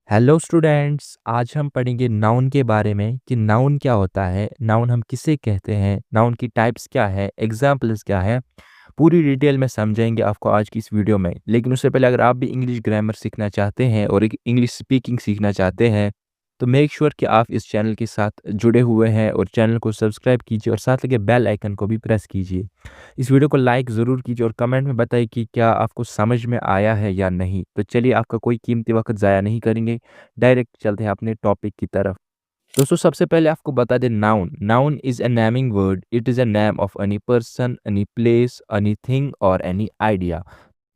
Hello students, आज हम पढ़ेंगे नाउन के बारे में कि नाउन क्या होता है, नाउन हम किसे कहते हैं, नाउन की टाइप्स क्या है, एग्जाम्पल्स क्या है। पूरी डिटेल में समझेंगे आपको आज की इस वीडियो में। लेकिन उससे पहले अगर आप भी इंग्लिश ग्रामर सीखना चाहते हैं और एक इंग्लिश स्पीकिंग सीखना चाहते हैं तो मेक श्योर कि आप इस चैनल के साथ जुड़े हुए हैं और चैनल को सब्सक्राइब कीजिए और साथ लगे बेल आइकन को भी प्रेस कीजिए। इस वीडियो को लाइक ज़रूर कीजिए और कमेंट में बताइए कि क्या आपको समझ में आया है या नहीं। तो चलिए, आपका कोई कीमती वक्त ज़ाया नहीं करेंगे, डायरेक्ट चलते हैं अपने टॉपिक की तरफ। दोस्तों, सबसे पहले आपको बता दें, noun noun is a naming word. It is a name of any person, any place, any thing और एनी आइडिया।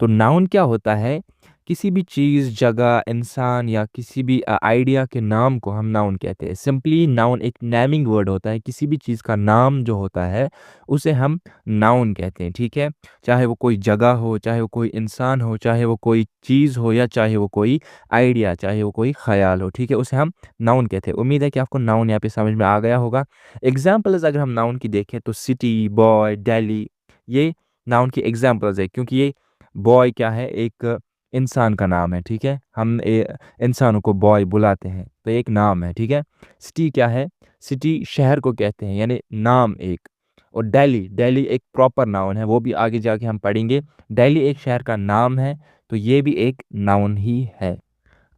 तो नाउन क्या होता है? किसी भी चीज़, जगह, इंसान या किसी भी आइडिया के नाम को हम नाउन कहते हैं। सिंपली नाउन एक नेमिंग वर्ड होता है। किसी भी चीज़ का नाम जो होता है उसे हम नाउन कहते हैं, ठीक है? चाहे वो कोई जगह हो, चाहे वो कोई इंसान हो, चाहे वो कोई चीज़ हो या चाहे वो कोई आइडिया, चाहे वो कोई ख़्याल हो, ठीक है? उसे हम नाउन कहते हैं। उम्मीद है कि आपको नाउन यहाँ पे समझ में आ गया होगा। एग्ज़ाम्पल्स अगर हम नाउन की देखें तो सिटी, बॉय, दिल्ली, ये नाउन की एग्ज़ाम्पल्स है, क्योंकि ये बॉय क्या है? एक इंसान का नाम है, ठीक है? हम इंसानों को बॉय बुलाते हैं, तो एक नाम है, ठीक है? सिटी क्या है? सिटी शहर को कहते हैं, यानी नाम एक। और दिल्ली, दिल्ली एक प्रॉपर नाउन है, वो भी आगे जाके हम पढ़ेंगे। दिल्ली एक शहर का नाम है, तो ये भी एक नाउन ही है।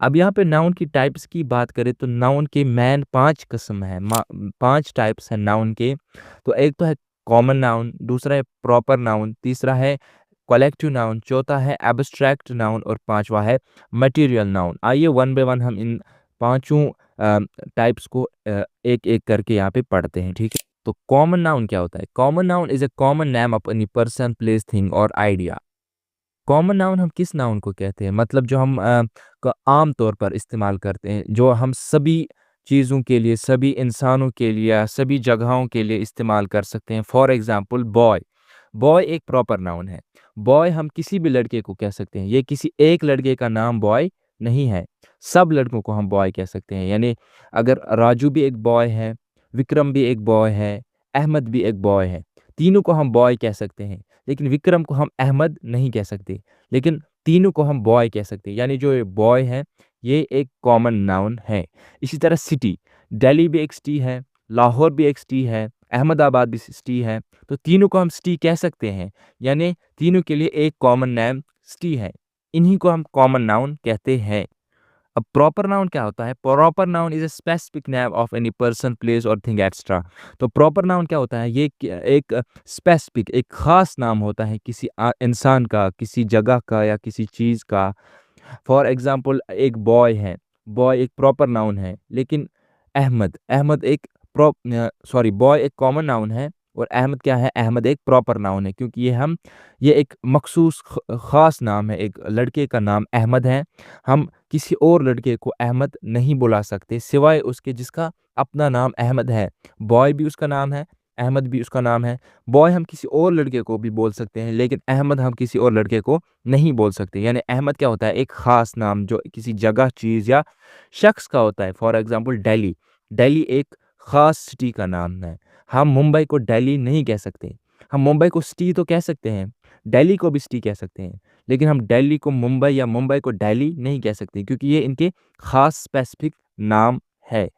अब यहाँ पे नाउन की टाइप्स की बात करें तो नाउन के मेन 5 किस्म हैं, 5 टाइप्स हैं नाउन के। तो एक तो है कॉमन नाउन, दूसरा है प्रॉपर नाउन, तीसरा है कलेक्टिव नाउन, चौथा है एब्स्ट्रैक्ट नाउन और पांचवा है मटेरियल नाउन। आइए वन बाय वन हम इन पांचों टाइप्स को एक एक करके यहाँ पे पढ़ते हैं, ठीक है? तो कॉमन नाउन क्या होता है? Common noun is a common name of any person, place, thing और आइडिया। कॉमन नाउन हम किस नाउन को कहते हैं? मतलब जो हम आम तौर पर इस्तेमाल करते हैं, जो हम सभी चीज़ों के लिए, सभी इंसानों के लिए या सभी जगहों के लिए इस्तेमाल कर सकते हैं। फॉर एग्जांपल बॉय, बॉय एक प्रॉपर नाउन है। बॉय हम किसी भी लड़के को कह सकते हैं, ये किसी एक लड़के का नाम बॉय नहीं है। सब लड़कों को हम बॉय कह सकते हैं। यानी अगर राजू भी एक बॉय है, विक्रम भी एक बॉय है, अहमद भी एक बॉय है, तीनों को हम बॉय कह सकते हैं। लेकिन विक्रम को हम अहमद नहीं कह सकते, लेकिन तीनों को हम बॉय कह सकते हैं। यानी जो ये बॉय है, ये एक कॉमन नाउन है। इसी तरह सिटी, दिल्ली भी एक सिटी है, लाहौर भी एक सिटी है, अहमदाबाद भी सिटी है, तो तीनों को हम सिटी कह सकते हैं। यानी तीनों के लिए एक कॉमन नाम सिटी है। इन्हीं को हम कॉमन नाउन कहते हैं। अब प्रॉपर नाउन क्या होता है? Proper noun is a specific name of any person, place और थिंग एक्स्ट्रा। तो प्रॉपर नाउन क्या होता है? ये एक स्पेसिफिक, एक खास नाम होता है किसी इंसान का, किसी जगह का या किसी चीज़ का। फॉर एग्जांपल एक बॉय है, बॉय एक प्रॉपर नाउन है। लेकिन अहमद, अहमद एक बॉय एक कॉमन नाउन है और अहमद क्या है? अहमद एक प्रॉपर नाउन है, क्योंकि ये एक मखसूस ख़ास नाम है। एक लड़के का नाम अहमद है। हम किसी और लड़के को अहमद नहीं बुला सकते सिवाय उसके जिसका अपना नाम अहमद है। बॉय भी उसका नाम है, अहमद भी उसका नाम है। बॉय हम किसी और लड़के को भी बोल सकते हैं, लेकिन अहमद हम किसी और लड़के को नहीं बोल सकते। यानी अहमद क्या होता है? एक ख़ास नाम जो किसी जगह, चीज़ या शख्स का होता है। फॉर एग्ज़ाम्पल दिल्ली, दिल्ली एक ख़ास सिटी का नाम है। हम मुंबई को दिल्ली नहीं कह सकते। हम मुंबई को सिटी तो कह सकते हैं, दिल्ली को भी सिटी कह सकते हैं, लेकिन हम दिल्ली को मुंबई या मुंबई को दिल्ली नहीं कह सकते, क्योंकि ये इनके ख़ास स्पेसिफिक नाम है।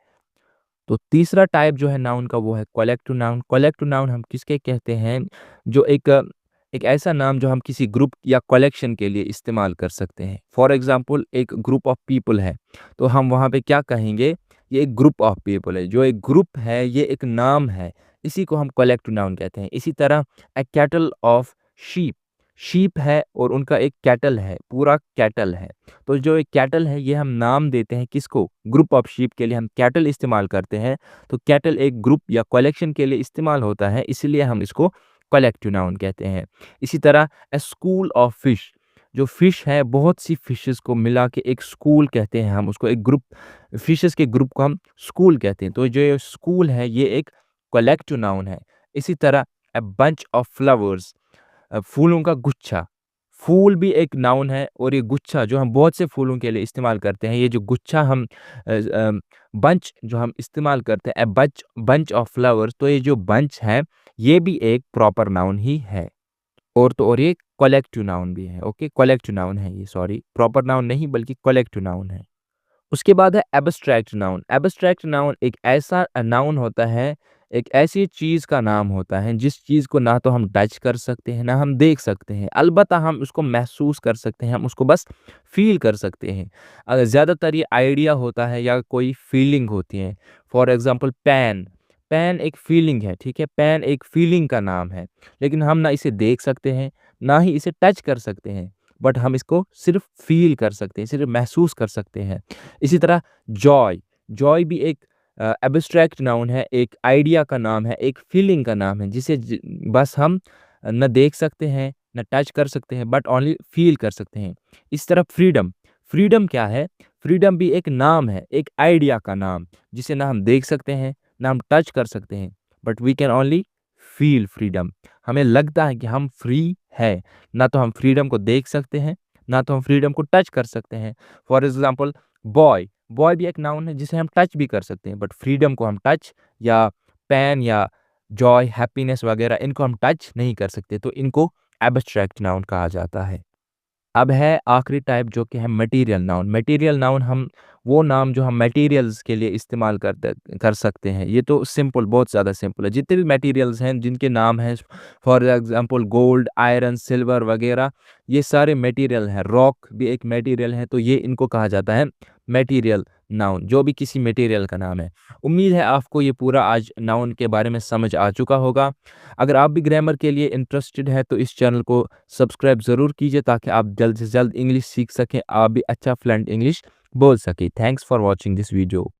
तो तीसरा टाइप जो है नाउन का, वो है कलेक्टिव नाउन। कलेक्टिव नाउन हम किसके कहते हैं? जो एक ऐसा नाम जो हम किसी ग्रुप या कलेक्शन के लिए इस्तेमाल कर सकते हैं। फॉर एग्जांपल एक ग्रुप ऑफ पीपल है, तो हम वहाँ पे क्या कहेंगे? ये एक ग्रुप ऑफ पीपल है। जो एक ग्रुप है, ये एक नाम है, इसी को हम कलेक्टिव नाउन कहते हैं। इसी तरह ए कैटल ऑफ शीप, शीप है और उनका एक कैटल है, पूरा कैटल है। तो जो एक कैटल है, ये हम नाम देते हैं किसको? ग्रुप ऑफ शीप के लिए हम कैटल इस्तेमाल करते हैं। तो कैटल एक ग्रुप या कलेक्शन के लिए इस्तेमाल होता है, इसीलिए हम इसको कलेक्टिव नाउन कहते हैं। इसी तरह ए स्कूल ऑफ फिश, जो फिश है, बहुत सी फिशेस को मिला के एक स्कूल कहते हैं हम उसको। एक ग्रुप, फिशेस के ग्रुप को हम स्कूल कहते हैं। तो जो ये स्कूल है, ये एक कलेक्टिव नाउन है। इसी तरह ए बंच ऑफ फ्लावर्स, फूलों का गुच्छा, फूल भी एक नाउन है। और ये गुच्छा जो हम बहुत से फूलों के लिए इस्तेमाल करते हैं, ये जो गुच्छा हम बंच जो हम इस्तेमाल करते हैं, बंच बंच ऑफ फ्लावर्स, तो ये जो बंच है, ये भी एक प्रॉपर नाउन ही है। और तो और ये कलेक्टिव नाउन भी है। ओके, कलेक्टिव नाउन है ये, सॉरी, प्रॉपर नाउन नहीं बल्कि कलेक्टिव नाउन है। उसके बाद है एब्स्ट्रैक्ट नाउन। एब्स्ट्रैक्ट नाउन एक ऐसा नाउन होता है, एक ऐसी चीज़ का नाम होता है जिस चीज़ को ना तो हम टच कर सकते हैं, ना हम देख सकते हैं। अलबत्ता हम उसको महसूस कर सकते हैं, हम उसको बस फ़ील कर सकते हैं। ज़्यादातर ये आइडिया होता है या कोई फीलिंग होती है। फॉर एग्ज़ाम्पल पेन, पेन एक फीलिंग है, ठीक है? पेन एक फीलिंग का नाम है, लेकिन हम ना इसे देख सकते हैं, ना ही इसे टच कर सकते हैं, बट हम इसको सिर्फ़ फ़ील कर सकते हैं, सिर्फ़ महसूस कर सकते हैं। इसी तरह जॉय, जॉय भी एक एब्स्ट्रैक्ट नाउन है, एक आइडिया का नाम है, एक फीलिंग का नाम है, जिसे बस हम न देख सकते हैं, न टच कर सकते हैं, बट ओनली फील कर सकते हैं। इस तरह फ्रीडम, फ्रीडम क्या है? फ्रीडम भी एक नाम है, एक आइडिया का नाम, जिसे ना हम देख सकते हैं, ना हम टच कर सकते हैं, but we can only feel freedom. हमें लगता है कि हम फ्री है, ना तो हम फ्रीडम को देख सकते हैं, ना तो हम फ्रीडम को टच कर सकते हैं। फॉर एग्जाम्पल बॉय, बॉय भी एक नाउन है जिसे हम टच भी कर सकते हैं, बट फ्रीडम को हम टच या पेन या जॉय, हैप्पीनेस वगैरह इनको हम टच नहीं कर सकते, तो इनको एब्स्ट्रैक्ट नाउन कहा जाता है। अब है आखिरी टाइप जो कि है मटेरियल नाउन। मटेरियल नाउन हम वो नाम जो हम मटेरियल्स के लिए इस्तेमाल कर सकते हैं। ये तो सिंपल, बहुत ज़्यादा सिंपल है। जितने भी मटेरियल्स हैं जिनके नाम हैं, for example gold, iron, silver वगैरह, ये सारे मटेरियल हैं। रॉक भी एक मटेरियल है, तो ये इनको कहा जाता है मटेरियल नाउन, जो भी किसी मटेरियल का नाम है। उम्मीद है आपको ये पूरा आज नाउन के बारे में समझ आ चुका होगा। अगर आप भी ग्रामर के लिए इंटरेस्टेड है तो इस चैनल को सब्सक्राइब ज़रूर कीजिए, ताकि आप जल्द से जल्द इंग्लिश सीख सकें, आप भी अच्छा फ्लुएंट इंग्लिश बोल सकें। Thanks for watching this video.